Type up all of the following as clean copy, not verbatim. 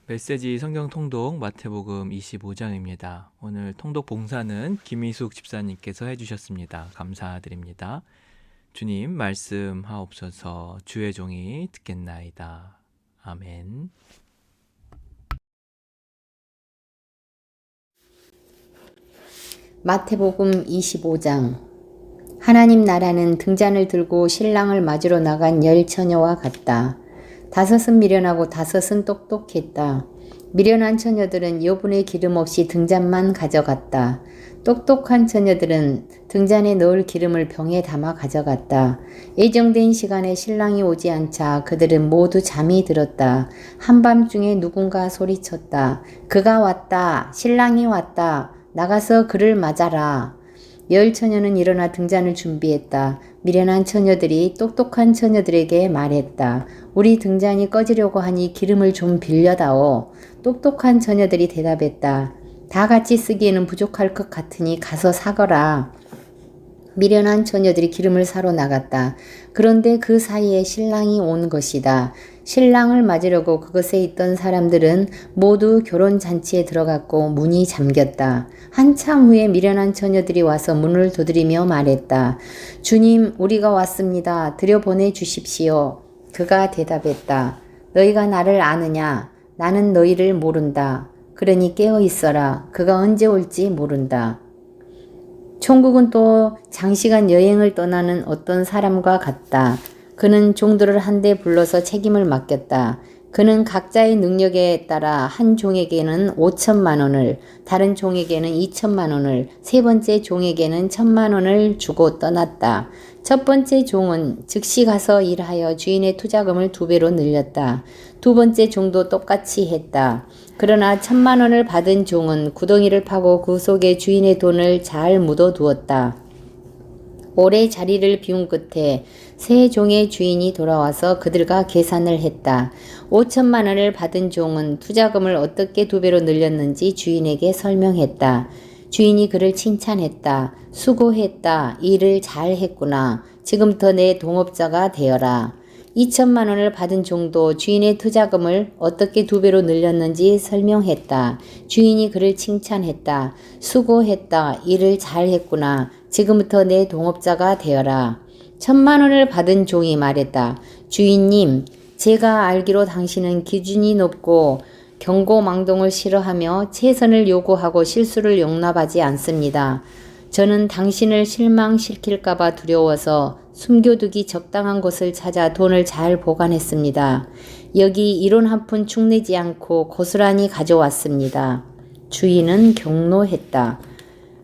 메시지 성경 통독 마태복음 25장입니다. 오늘 통독 봉사는 김희숙 집사님께서 해주셨습니다. 감사드립니다. 주님 말씀하옵소서. 주의 종이 듣겠나이다. 아멘. 마태복음 25장. 하나님 나라는 등잔을 들고 신랑을 맞으러 나간 10처녀와 같다. 5은 미련하고 5은 똑똑했다. 미련한 처녀들은 여분의 기름 없이 등잔만 가져갔다. 똑똑한 처녀들은 등잔에 넣을 기름을 병에 담아 가져갔다. 예정된 시간에 신랑이 오지 않자 그들은 모두 잠이 들었다. 한밤중에 누군가 소리쳤다. 그가 왔다. 신랑이 왔다. 나가서 그를 맞아라. 10처녀는 일어나 등잔을 준비했다. 미련한 처녀들이 똑똑한 처녀들에게 말했다. 우리 등잔이 꺼지려고 하니 기름을 좀 빌려다오. 똑똑한 처녀들이 대답했다. 다 같이 쓰기에는 부족할 것 같으니 가서 사거라. 미련한 처녀들이 기름을 사러 나갔다. 그런데 그 사이에 신랑이 온 것이다. 신랑을 맞으려고 그것에 있던 사람들은 모두 결혼잔치에 들어갔고 문이 잠겼다. 한참 후에 미련한 처녀들이 와서 문을 두드리며 말했다. 주님, 우리가 왔습니다. 들여보내 주십시오. 그가 대답했다. 너희가 나를 아느냐? 나는 너희를 모른다. 그러니 깨어 있어라. 그가 언제 올지 모른다. 총국은 또 장시간 여행을 떠나는 어떤 사람과 같다. 그는 종들을 한데 불러서 책임을 맡겼다. 그는 각자의 능력에 따라 한 종에게는 5천만 원을, 다른 종에게는 2천만 원을, 세 번째 종에게는 1,000만 원을 주고 떠났다. 첫 번째 종은 즉시 가서 일하여 주인의 투자금을 2배로 늘렸다. 두 번째 종도 똑같이 했다. 그러나 1,000만 원을 받은 종은 구덩이를 파고 그 속에 주인의 돈을 잘 묻어두었다. 오래 자리를 비운 끝에 새 종의 주인이 돌아와서 그들과 계산을 했다. 5천만 원을 받은 종은 투자금을 어떻게 2배로 늘렸는지 주인에게 설명했다. 주인이 그를 칭찬했다. 수고했다. 일을 잘 했구나. 지금부터 내 동업자가 되어라. 2천만 원을 받은 종도 주인의 투자금을 어떻게 2배로 늘렸는지 설명했다. 주인이 그를 칭찬했다. 수고했다. 일을 잘 했구나. 지금부터 내 동업자가 되어라. 1,000만 원을 받은 종이 말했다. 주인님, 제가 알기로 당신은 기준이 높고 경고망동을 싫어하며 최선을 요구하고 실수를 용납하지 않습니다. 저는 당신을 실망시킬까봐 두려워서 숨겨두기 적당한 곳을 찾아 돈을 잘 보관했습니다. 여기 이론 한 푼 축내지 않고 고스란히 가져왔습니다. 주인은 경노했다.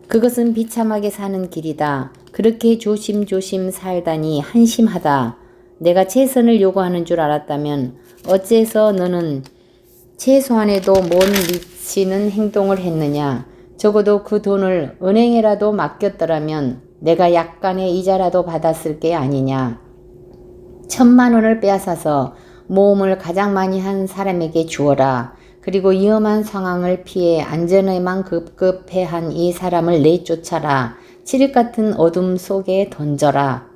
그것은 비참하게 사는 길이다. 그렇게 조심조심 살다니 한심하다. 내가 최선을 요구하는 줄 알았다면 어째서 너는 최소한에도 못 미치는 행동을 했느냐. 적어도 그 돈을 은행에라도 맡겼더라면 내가 약간의 이자라도 받았을 게 아니냐. 1,000만 원을 빼앗아서 모험을 가장 많이 한 사람에게 주어라. 그리고 위험한 상황을 피해 안전에만 급급해한 이 사람을 내쫓아라. 칠흑 같은 어둠 속에 던져라.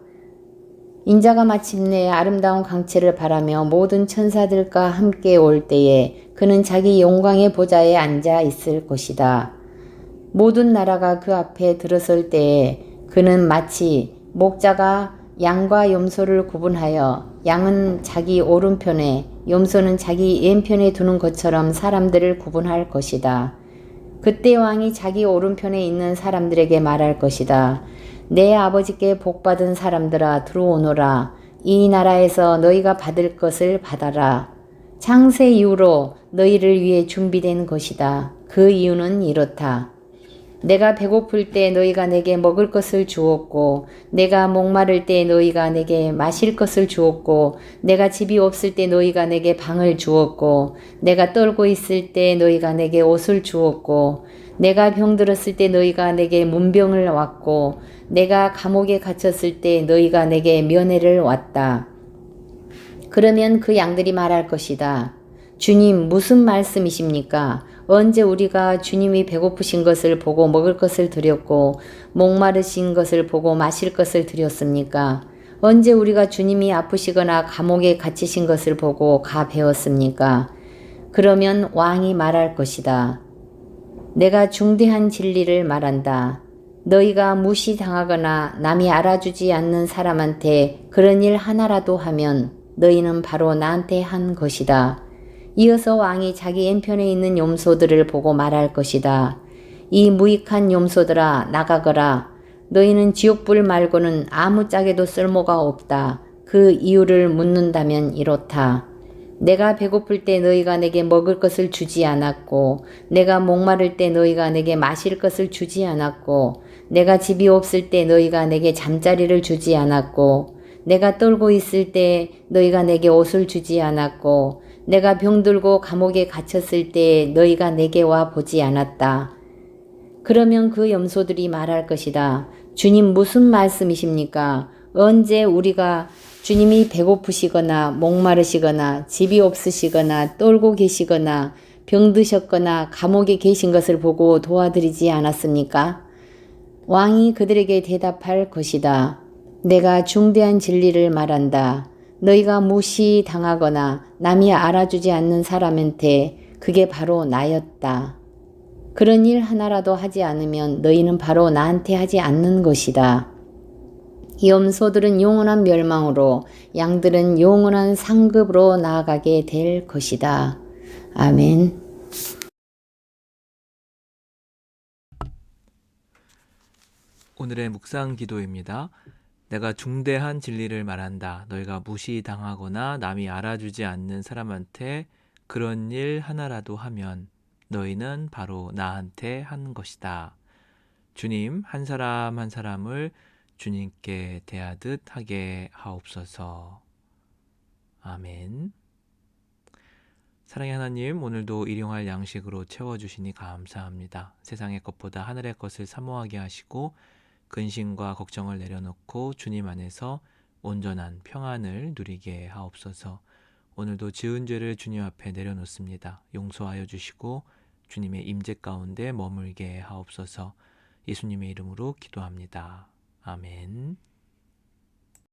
인자가 마침내 아름다운 강체를 바라며 모든 천사들과 함께 올 때에 그는 자기 영광의 보좌에 앉아 있을 것이다. 모든 나라가 그 앞에 들어설 때에 그는 마치 목자가 양과 염소를 구분하여 양은 자기 오른편에 염소는 자기 왼편에 두는 것처럼 사람들을 구분할 것이다. 그때 왕이 자기 오른편에 있는 사람들에게 말할 것이다. 내 아버지께 복받은 사람들아 들어오너라. 이 나라에서 너희가 받을 것을 받아라. 창세 이후로 너희를 위해 준비된 것이다. 그 이유는 이렇다. 내가 배고플 때 너희가 내게 먹을 것을 주었고 내가 목마를 때 너희가 내게 마실 것을 주었고 내가 집이 없을 때 너희가 내게 방을 주었고 내가 떨고 있을 때 너희가 내게 옷을 주었고 내가 병들었을 때 너희가 내게 문병을 왔고 내가 감옥에 갇혔을 때 너희가 내게 면회를 왔다. 그러면 그 양들이 말할 것이다. 주님, 무슨 말씀이십니까? 언제 우리가 주님이 배고프신 것을 보고 먹을 것을 드렸고 목마르신 것을 보고 마실 것을 드렸습니까? 언제 우리가 주님이 아프시거나 감옥에 갇히신 것을 보고 가 배웠습니까? 그러면 왕이 말할 것이다. 내가 중대한 진리를 말한다. 너희가 무시당하거나 남이 알아주지 않는 사람한테 그런 일 하나라도 하면 너희는 바로 나한테 한 것이다. 이어서 왕이 자기 왼편에 있는 염소들을 보고 말할 것이다. 이 무익한 염소들아, 나가거라. 너희는 지옥불 말고는 아무짝에도 쓸모가 없다. 그 이유를 묻는다면 이렇다. 내가 배고플 때 너희가 내게 먹을 것을 주지 않았고, 내가 목마를 때 너희가 내게 마실 것을 주지 않았고, 내가 집이 없을 때 너희가 내게 잠자리를 주지 않았고, 내가 떨고 있을 때 너희가 내게 옷을 주지 않았고, 내가 병들고 감옥에 갇혔을 때 너희가 내게 와 보지 않았다. 그러면 그 염소들이 말할 것이다. 주님 무슨 말씀이십니까? 언제 우리가 주님이 배고프시거나 목마르시거나 집이 없으시거나 떨고 계시거나 병드셨거나 감옥에 계신 것을 보고 도와드리지 않았습니까? 왕이 그들에게 대답할 것이다. 내가 중대한 진리를 말한다. 너희가 무시당하거나 남이 알아주지 않는 사람한테 그게 바로 나였다. 그런 일 하나라도 하지 않으면 너희는 바로 나한테 하지 않는 것이다. 염소들은 영원한 멸망으로, 양들은 영원한 상급으로 나아가게 될 것이다. 아멘. 오늘의 묵상 기도입니다. 내가 중대한 진리를 말한다. 너희가 무시당하거나 남이 알아주지 않는 사람한테 그런 일 하나라도 하면 너희는 바로 나한테 한 것이다. 주님, 한 사람 한 사람을 주님께 대하듯 하게 하옵소서. 아멘. 사랑의 하나님, 오늘도 일용할 양식으로 채워주시니 감사합니다. 세상의 것보다 하늘의 것을 사모하게 하시고 근심과 걱정을 내려놓고 주님 안에서 온전한 평안을 누리게 하옵소서. 오늘도 지은 죄를 주님 앞에 내려놓습니다. 용서하여 주시고 주님의 임재 가운데 머물게 하옵소서. 예수님의 이름으로 기도합니다. 아멘.